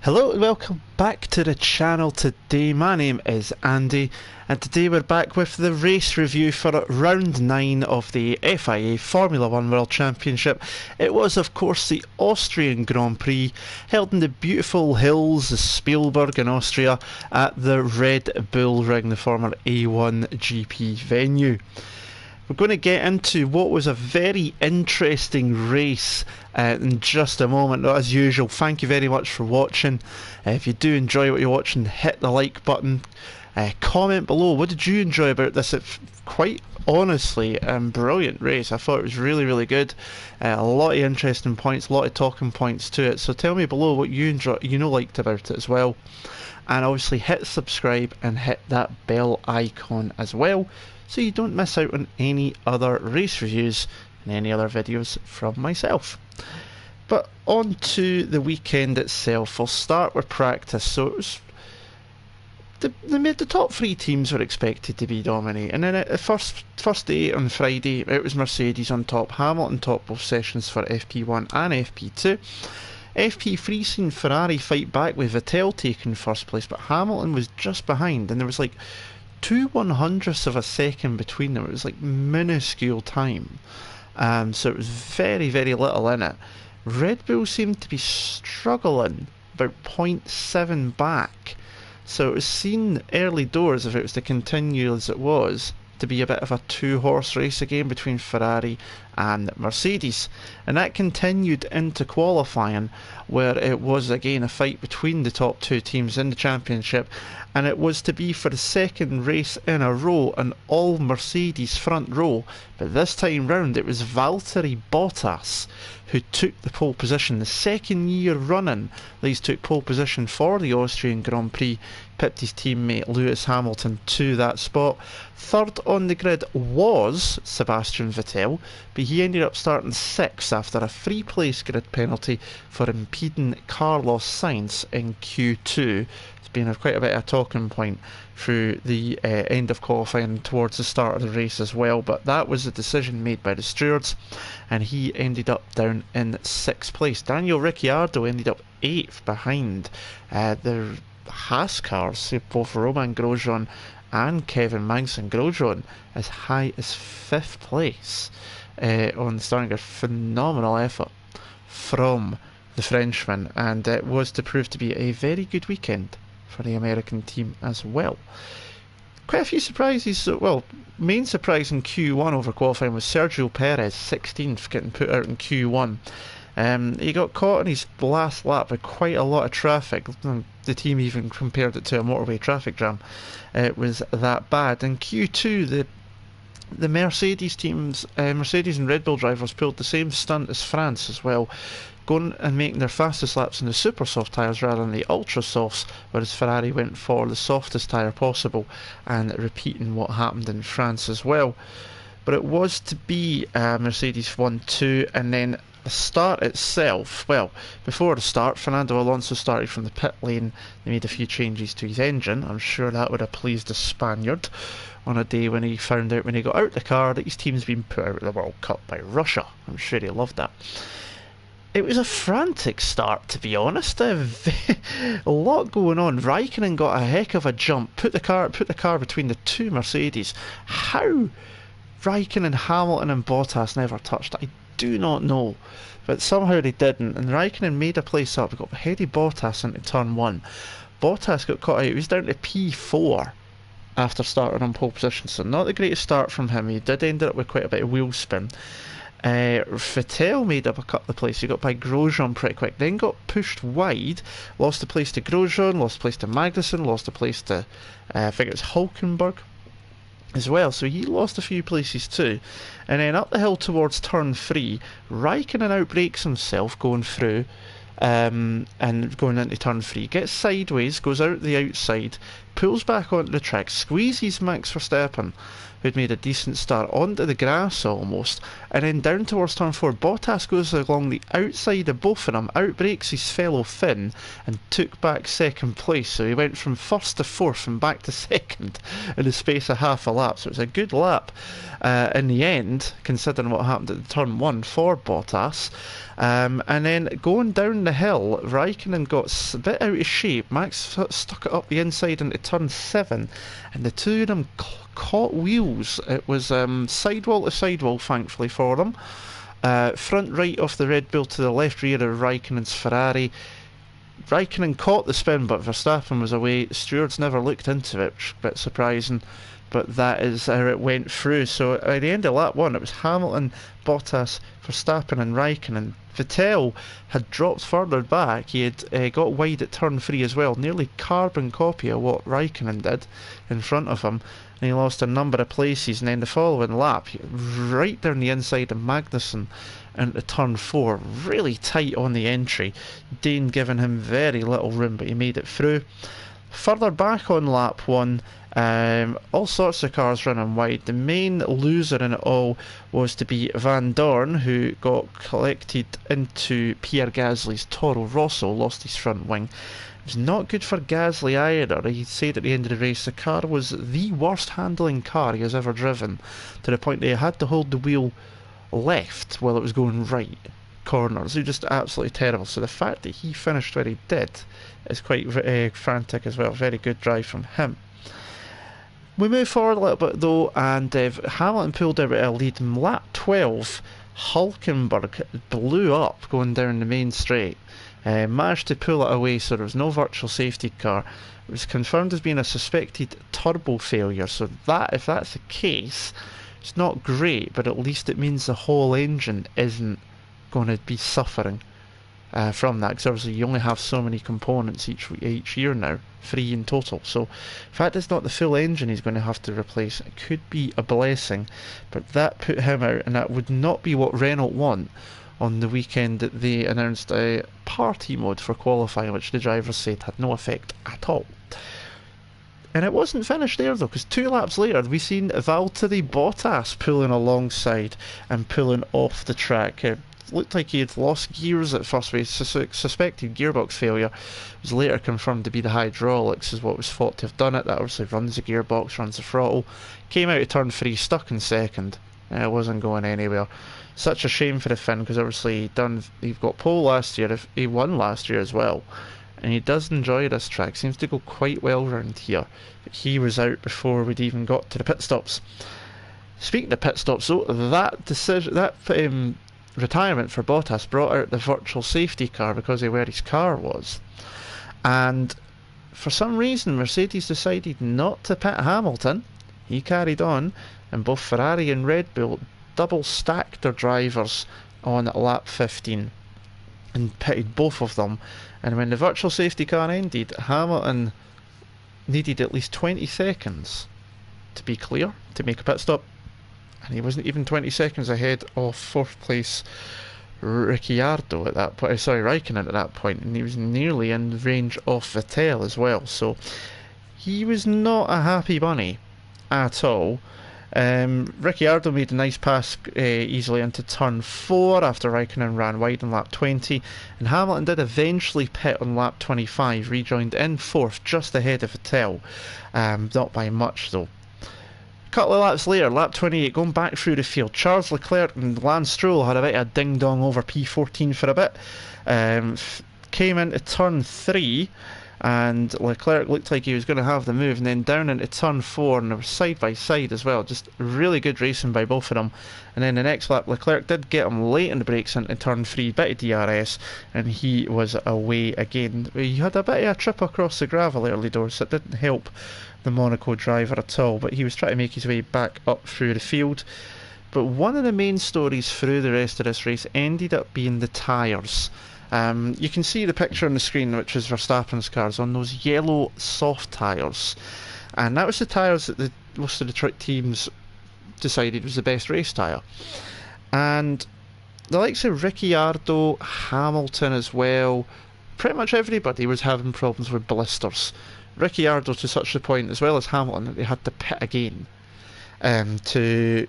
Hello and welcome back to the channel today. My name is Andy and today we're back with the race review for round 9 of the FIA Formula 1 World Championship. It was of course the Austrian Grand Prix held in the beautiful hills of Spielberg in Austria at the Red Bull Ring, the former A1 GP venue. We're going to get into what was a very interesting race in just a moment. As usual, thank you very much for watching. If you do enjoy what you're watching, hit the like button. Comment below, what did you enjoy about this? It's quite honestly brilliant race. I thought it was really good. A lot of interesting points, a lot of talking points to it. So tell me below what you liked about it as well. And obviously hit subscribe and hit that bell icon as well, so you don't miss out on any other race reviews and any other videos from myself. But on to the weekend itself. We'll start with practice. So it was the top three teams were expected to be dominating, and then at the first day on Friday it was Mercedes on top, Hamilton top both sessions for FP1 and FP2. FP3 seen Ferrari fight back with Vettel taking first place, but Hamilton was just behind, and there was like 2/100ths of a second between them. It was like minuscule time, so it was very little in it. Red Bull seemed to be struggling, about 0.7 back, so it was seen early doors, if it was to continue as it was, to be a bit of a two-horse race again between Ferrari and Mercedes, and that continued into qualifying, where it was again a fight between the top two teams in the championship, and it was to be for the second race in a row an all Mercedes front row, but this time round it was Valtteri Bottas who took the pole position. The second year running these took pole position for the Austrian Grand Prix, pipped his teammate Lewis Hamilton to that spot. Third on the grid was Sebastian Vettel, but he ended up starting 6th after a free place grid penalty for impeding Carlos Sainz in Q2. It's been quite a bit of a talking point through the end of qualifying towards the start of the race as well, but that was a decision made by the stewards and he ended up down in 6th place. Daniel Ricciardo ended up 8th behind the Haas cars, both Romain Grosjean and Kevin Magnussen. Grosjean as high as 5th place on the starting grid. Phenomenal effort from the Frenchman, and it was to prove to be a very good weekend for the American team as well. Quite a few surprises. Well, main surprise in Q1 over qualifying was Sergio Perez, 16th, getting put out in Q1. He got caught in his last lap with quite a lot of traffic. The team even compared it to a motorway traffic jam. It was that bad. In Q2, the Mercedes teams, Mercedes and Red Bull drivers pulled the same stunt as France as well, going and making their fastest laps in the super soft tyres rather than the ultra softs, whereas Ferrari went for the softest tyre possible, and repeating what happened in France as well. But it was to be Mercedes 1-2, and then the start itself, well, before the start, Fernando Alonso started from the pit lane. They made a few changes to his engine. I'm sure that would have pleased the Spaniard on a day when he found out when he got out the car that his team's been put out of the World Cup by Russia. I'm sure he loved that. It was a frantic start, to be honest. A lot going on. Raikkonen got a heck of a jump, put the car between the two Mercedes. How Raikkonen, Hamilton and Bottas never touched, I do not know, but somehow they didn't, and Raikkonen made a place up. He got heady Bottas into turn 1. Bottas got caught out. He was down to P4 after starting on pole position, so not the greatest start from him. He did end up with quite a bit of wheel spin. Vettel made up a couple of places. He got by Grosjean pretty quick, then got pushed wide, lost a place to Grosjean, lost a place to Magnussen, lost a place to I think it was Hulkenberg as well, so he lost a few places too. And then up the hill towards turn 3, Raikkonen outbrakes himself going through and going into turn 3, gets sideways, goes out the outside, pulls back onto the track, squeezes Max Verstappen, who'd made a decent start, onto the grass almost, and then down towards turn 4. Bottas goes along the outside of both of them, outbrakes his fellow Finn, and took back second place. So he went from first to fourth and back to second in the space of half a lap. So it was a good lap in the end, considering what happened at the turn 1 for Bottas. And then going down the hill, Raikkonen got a bit out of shape. Max stuck it up the inside into turn 7, and the two of them caught wheels. It was sidewall to sidewall, thankfully for them. Front right of the Red Bull to the left rear of Raikkonen's Ferrari. Raikkonen caught the spin, but Verstappen was away. The stewards never looked into it, which is a bit surprising, but that is how it went through. So at the end of lap 1, it was Hamilton, Bottas, Verstappen and Raikkonen. Vettel had dropped further back. He had got wide at turn 3 as well, nearly carbon copy of what Raikkonen did in front of him, and he lost a number of places. And then the following lap, right down the inside of Magnussen into turn 4, really tight on the entry, Dane giving him very little room, but he made it through. Further back on lap 1, all sorts of cars running wide. The main loser in it all was to be Van Dorn, who got collected into Pierre Gasly's Toro Rosso, lost his front wing. It was not good for Gasly either. He said at the end of the race the car was the worst handling car he has ever driven, to the point that he had to hold the wheel left while it was going right corners. It was just absolutely terrible. So the fact that he finished where he did is quite frantic as well. Very good drive from him. We move forward a little bit though, and Hamilton pulled out a lead in lap 12. Hulkenberg blew up going down the main straight. Managed to pull it away, so there was no virtual safety car. It was confirmed as being a suspected turbo failure, so that, if that's the case, it's not great, but at least it means the whole engine isn't going to be suffering from that, because obviously you only have so many components each year now, 3 in total. So the fact it's not the full engine he's going to have to replace, it could be a blessing, but that put him out, and that would not be what Renault want on the weekend that they announced a party mode for qualifying, which the drivers said had no effect at all. And it wasn't finished there though, because 2 laps later we seen Valtteri Bottas pulling alongside and pulling off the track. It looked like he had lost gears at first, with suspected gearbox failure. It was later confirmed to be the hydraulics is what was thought to have done it. That obviously runs the gearbox, runs the throttle. Came out of turn 3, stuck in second. It wasn't going anywhere. Such a shame for the Finn, because obviously he got pole last year. He won last year as well, and he does enjoy this track. Seems to go quite well around here. But he was out before we'd even got to the pit stops. Speaking of pit stops, though, that decision, retirement for Bottas brought out the virtual safety car because of where his car was, and for some reason Mercedes decided not to pit Hamilton. He carried on, and both Ferrari and Red Bull double stacked their drivers on lap 15 and pitted both of them. And when the virtual safety car ended, Hamilton needed at least 20 seconds to be clear to make a pit stop, and he wasn't even 20 seconds ahead of 4th place Ricciardo at that point, Raikkonen at that point, and he was nearly in range of Vettel as well. So he was not a happy bunny at all. Ricciardo made a nice pass easily into turn 4 after Raikkonen ran wide on lap 20, and Hamilton did eventually pit on lap 25, rejoined in 4th just ahead of Vettel, not by much though. A couple of laps later, lap 28, going back through the field, Charles Leclerc and Lance Stroll had a bit of a ding-dong over P14 for a bit. Came into turn 3, and Leclerc looked like he was going to have the move, and then down into turn 4, and they were side by side as well. Just really good racing by both of them. And then the next lap, Leclerc did get him late in the brakes into turn 3, bit of DRS, and he was away again. He had a bit of a trip across the gravel early doors, so it didn't help the Monaco driver at all, but he was trying to make his way back up through the field. But one of the main stories through the rest of this race ended up being the tyres. You can see the picture on the screen, which is Verstappen's cars, on those yellow soft tyres, and that was the tyres that most of the teams decided was the best race tyre. And the likes of Ricciardo, Hamilton as well, pretty much everybody was having problems with blisters. Ricciardo to such a point, as well as Hamilton, that they had to pit again. to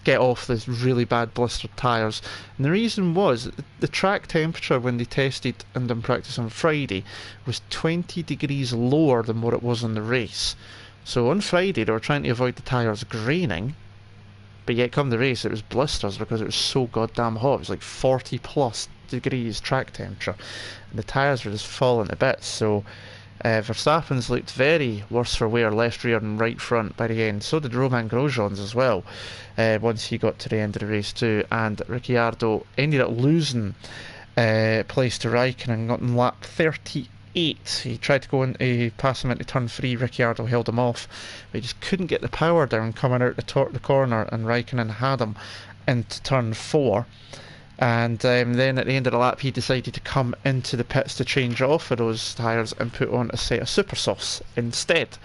get off these really bad blistered tyres. And the reason was the track temperature when they tested and done practice on Friday was 20 degrees lower than what it was in the race. So on Friday they were trying to avoid the tyres graining, but yet come the race it was blisters because it was so goddamn hot. It was like 40 plus degrees track temperature and the tyres were just falling to bits. So Verstappen's looked very worse for wear, left rear and right front by the end. So did Romain Grosjean's as well, once he got to the end of the race too. And Ricciardo ended up losing place to Raikkonen, got in lap 38. He tried to go in, pass him into turn 3, Ricciardo held him off, but he just couldn't get the power down coming out the corner, and Raikkonen had him into turn 4. And then at the end of the lap he decided to come into the pits to change off of those tyres and put on a set of super softs instead.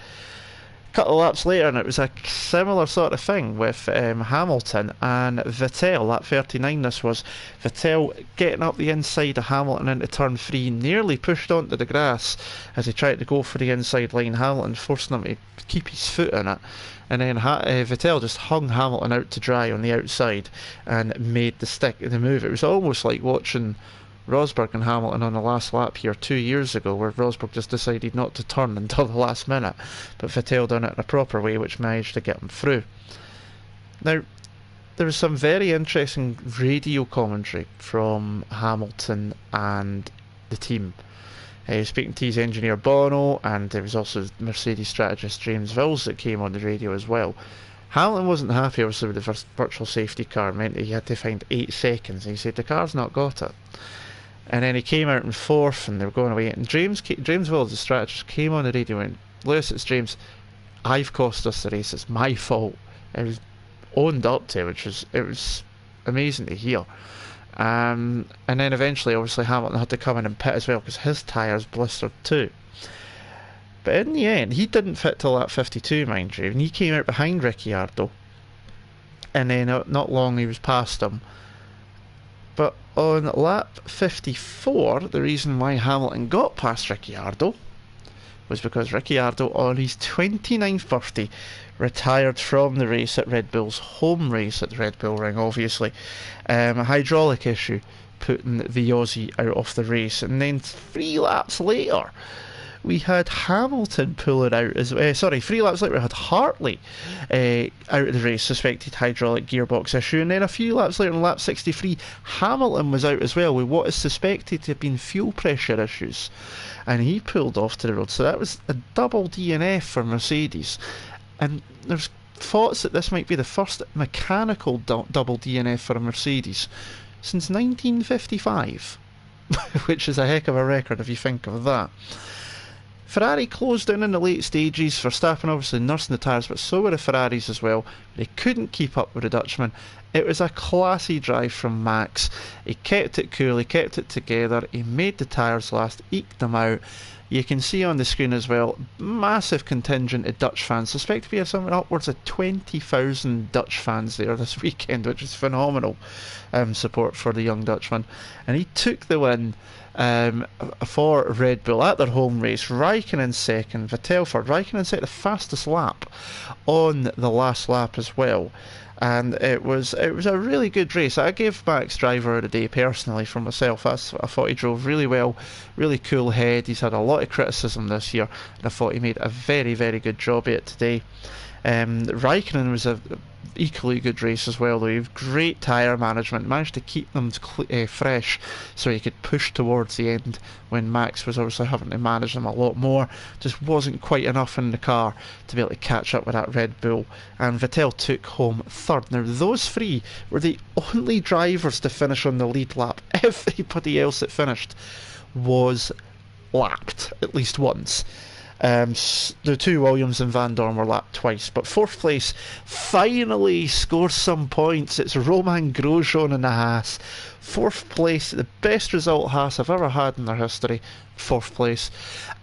A couple of laps later and it was a similar sort of thing with Hamilton and Vettel. Lap 39 this was. Vettel getting up the inside of Hamilton into turn 3, nearly pushed onto the grass as he tried to go for the inside line. Hamilton forcing him to keep his foot in it, and then Vettel just hung Hamilton out to dry on the outside and made the move. It was almost like watching Rosberg and Hamilton on the last lap here 2 years ago, where Rosberg just decided not to turn until the last minute, but Vettel done it in a proper way, which managed to get him through. Now, there was some very interesting radio commentary from Hamilton and the team. Speaking to his engineer Bono, and there was also Mercedes strategist James Vowles that came on the radio as well. Hamilton wasn't happy obviously with the first virtual safety car. It meant that he had to find 8 seconds, and he said the car's not got it. And then he came out in 4th and they were going away, and James Vowles, the strategist, came on the radio and went, "Lewis, it's James, I've cost us the race, it's my fault." It was owned up to, which was, it was amazing to hear. And then eventually obviously Hamilton had to come in and pit as well because his tyres blistered too. But in the end he didn't fit till lap 52, mind you, and he came out behind Ricciardo, and then not long he was past him. But on lap 54, the reason why Hamilton got past Ricciardo was because Ricciardo, on his 29th birthday, retired from the race at Red Bull's home race at the Red Bull Ring, obviously. A hydraulic issue putting the Aussie out of the race. And then 3 laps later, we had Hamilton pulling out as well. 3 laps later we had Hartley out of the race, suspected hydraulic gearbox issue, and then a few laps later in lap 63 Hamilton was out as well with what is suspected to have been fuel pressure issues, and he pulled off to the road. So that was a double DNF for Mercedes, and there's thoughts that this might be the first mechanical double DNF for a Mercedes since 1955 which is a heck of a record if you think of that. Ferrari closed down in the late stages. Verstappen obviously nursing the tyres, but so were the Ferraris as well. They couldn't keep up with the Dutchman. It was a classy drive from Max. He kept it cool, he kept it together, he made the tyres last, eked them out. You can see on the screen as well, massive contingent of Dutch fans. Suspect to be somewhere upwards of 20,000 Dutch fans there this weekend, which is phenomenal support for the young Dutchman. And he took the win for Red Bull at their home race. Raikkonen second, Vettel third. Raikkonen set the fastest lap on the last lap as well. And it was a really good race. I gave Max driver of the day personally for myself. I thought he drove really well, really cool head. He's had a lot of criticism this year, and I thought he made a very, very good job of it today. Raikkonen was a equally good race as well, though. He had great tyre management, managed to keep them fresh so he could push towards the end when Max was obviously having to manage them a lot more. Just wasn't quite enough in the car to be able to catch up with that Red Bull, and Vettel took home third. Now those 3 were the only drivers to finish on the lead lap. Everybody else that finished was lapped at least once. The 2 Williams and Van Dorn were lapped twice, but 4th place finally scores some points. It's Romain Grosjean in the Haas. 4th place, the best result Haas have ever had in their history. 4th place,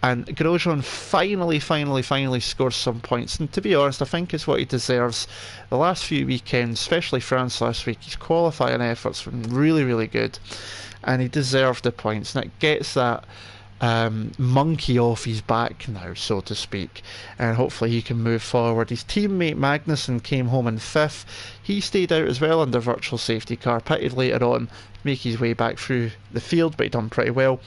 and Grosjean finally scores some points, and to be honest I think it's what he deserves. The last few weekends, especially France last week, his qualifying efforts were really, really good, and he deserved the points, and it gets that monkey off his back now, so to speak, and hopefully he can move forward. His teammate Magnussen came home in 5th. He stayed out as well under virtual safety car, pitted later on, make his way back through the field, but he done pretty well.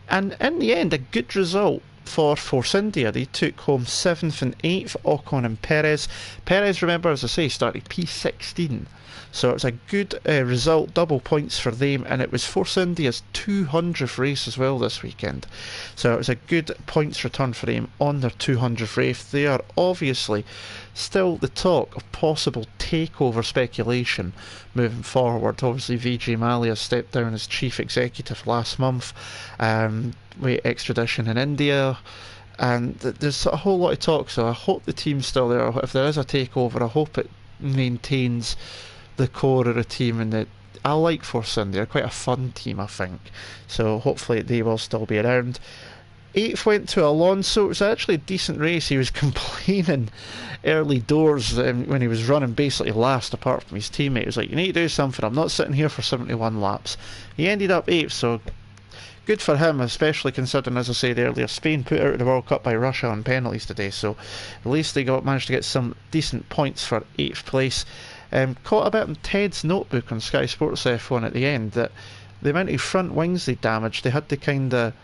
And in the end, a good result for Force India. They took home 7th and 8th, Ocon and Perez. Perez, remember, as I say, started P16. So it was a good result, double points for them, and it was Force India's 200th race as well this weekend. So it was a good points return for them on their 200th race. They are obviously still the talk of possible takeover speculation moving forward. Obviously, Vijay Mallya stepped down as chief executive last month with extradition in India. And there's a whole lot of talk, so I hope the team's still there. If there is a takeover, I hope it maintains the core of the team, and that I like Force India. They're quite a fun team, I think. So hopefully they will still be around. 8th went to Alonso. It was actually a decent race. He was complaining early doors when he was running basically last, apart from his teammate. He was like, you need to do something. I'm not sitting here for 71 laps. He ended up 8th, so good for him, especially considering, as I said earlier, Spain put out of the World Cup by Russia on penalties today, so at least they managed to get some decent points for 8th place. Caught a bit in Ted's notebook on Sky Sports F1 at the end that the amount of front wings they damaged, they had to kind of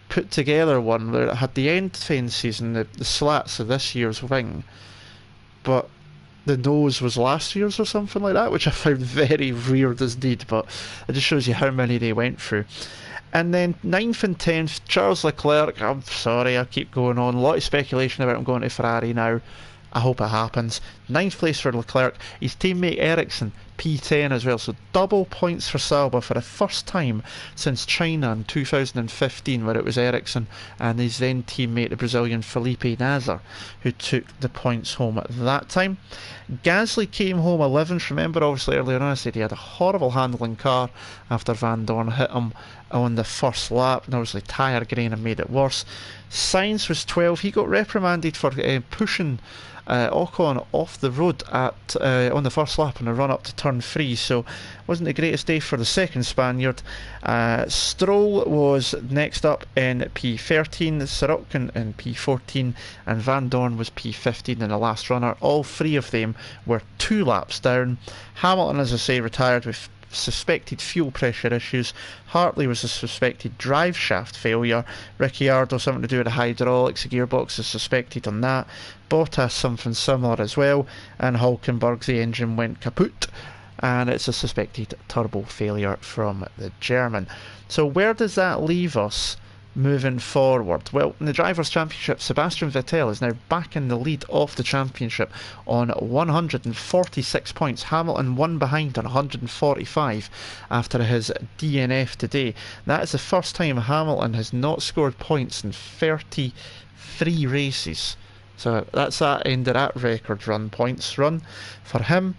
put together one where it had the end fences and the slats of this year's wing, but the nose was last year's or something like that, which I found very weird as deed, but it just shows you how many they went through. And then 9th and 10th, Charles Leclerc. I'm sorry, I keep going on. A lot of speculation about him going to Ferrari now. I hope it happens. 9th place for Leclerc. His teammate Ericsson, P10 as well. So double points for Sauber for the first time since China in 2015, where it was Ericsson and his then teammate, the Brazilian Felipe Nasr, who took the points home at that time. Gasly came home 11th. Remember, obviously, earlier on I said he had a horrible handling car after Van Dorn hit him on the first lap, and obviously tyre graining made it worse. Sainz was 12th. He got reprimanded for pushing Ocon off the road on the first lap in the run up to turn 3, so wasn't the greatest day for the second Spaniard. Stroll was next up in P13, Sirotkin in P14, and Van Dorn was P15 in the last runner. All 3 of them were 2 laps down. Hamilton, as I say, retired with suspected fuel pressure issues. Hartley was a suspected drive shaft failure. Ricciardo something to do with the hydraulics. The gearbox is suspected on that. Bottas something similar as well. And Hulkenberg's the engine went kaput, and it's a suspected turbo failure from the German. So where does that leave us moving forward? Well, in the Drivers' Championship, Sebastian Vettel is now back in the lead of the championship on 146 points. Hamilton one behind on 145 after his DNF today. That is the first time Hamilton has not scored points in 33 races. So that's that end of that record points run for him.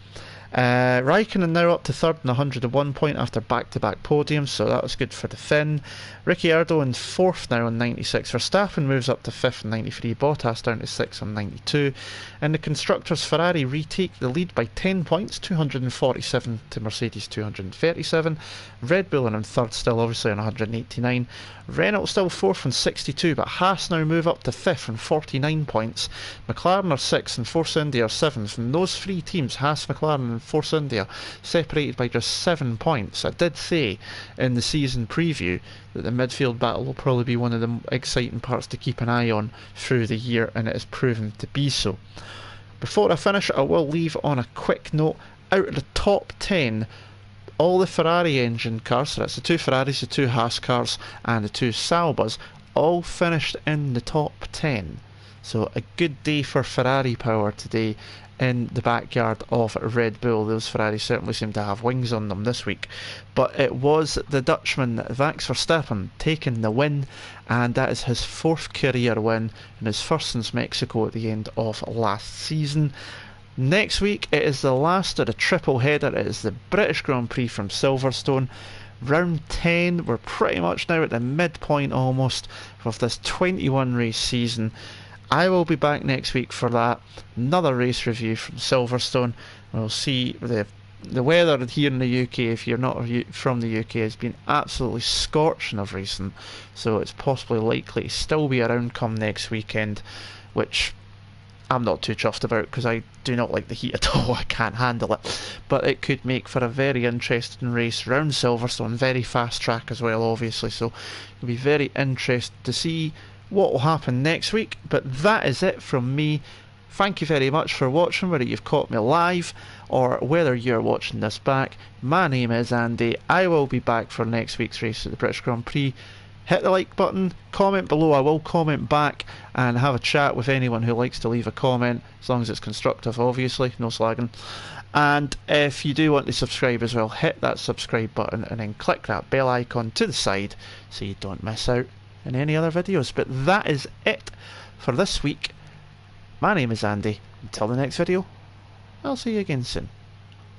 Raikkonen now up to 3rd on 101 point after back-to-back podiums, so that was good for the Finn. Ricciardo in 4th now on 96. Verstappen moves up to 5th on 93. Bottas down to 6th on 92. And the Constructors, Ferrari retake the lead by 10 points, 247 to Mercedes 237. Red Bull in 3rd still obviously on 189. Renault still 4th on 62, but Haas now move up to 5th on 49 points. McLaren are 6th and Force India are 7th. And those 3 teams, Haas, McLaren and Force India, separated by just 7 points. I did say in the season preview that the midfield battle will probably be one of the exciting parts to keep an eye on through the year, and it has proven to be so. Before I finish, I will leave on a quick note. Out of the top 10, all the Ferrari engine cars, so that's the 2 Ferraris, the 2 Haas cars and the 2 Saubers, all finished in the top 10. So a good day for Ferrari power today in the backyard of Red Bull. Those Ferraris certainly seem to have wings on them this week. But it was the Dutchman Max Verstappen taking the win, and that is his 4th career win and his first since Mexico at the end of last season. Next week it is the last of the triple header. It is the British Grand Prix from Silverstone. Round 10, we're pretty much now at the midpoint almost of this 21 race season. I will be back next week for that. Another race review from Silverstone. We'll see the The weather here in the UK, if you're not from the UK, has been absolutely scorching of recent, so it's possibly likely to still be around come next weekend, which I'm not too chuffed about because I do not like the heat at all. I can't handle it, but it could make for a very interesting race round Silverstone, very fast track as well, obviously, so it'll be very interesting to see what will happen next week. But that is it from me. Thank you very much for watching, whether you've caught me live or whether you're watching this back. My name is Andy. I will be back for next week's race at the British Grand Prix. Hit the like button, comment below. I will comment back and have a chat with anyone who likes to leave a comment, as long as it's constructive, obviously, no slagging. And if you do want to subscribe as well, hit that subscribe button and then click that bell icon to the side so you don't miss out on any other videos. But that is it for this week. My name is Andy. Until the next video, I'll see you again soon.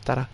Ta-ra.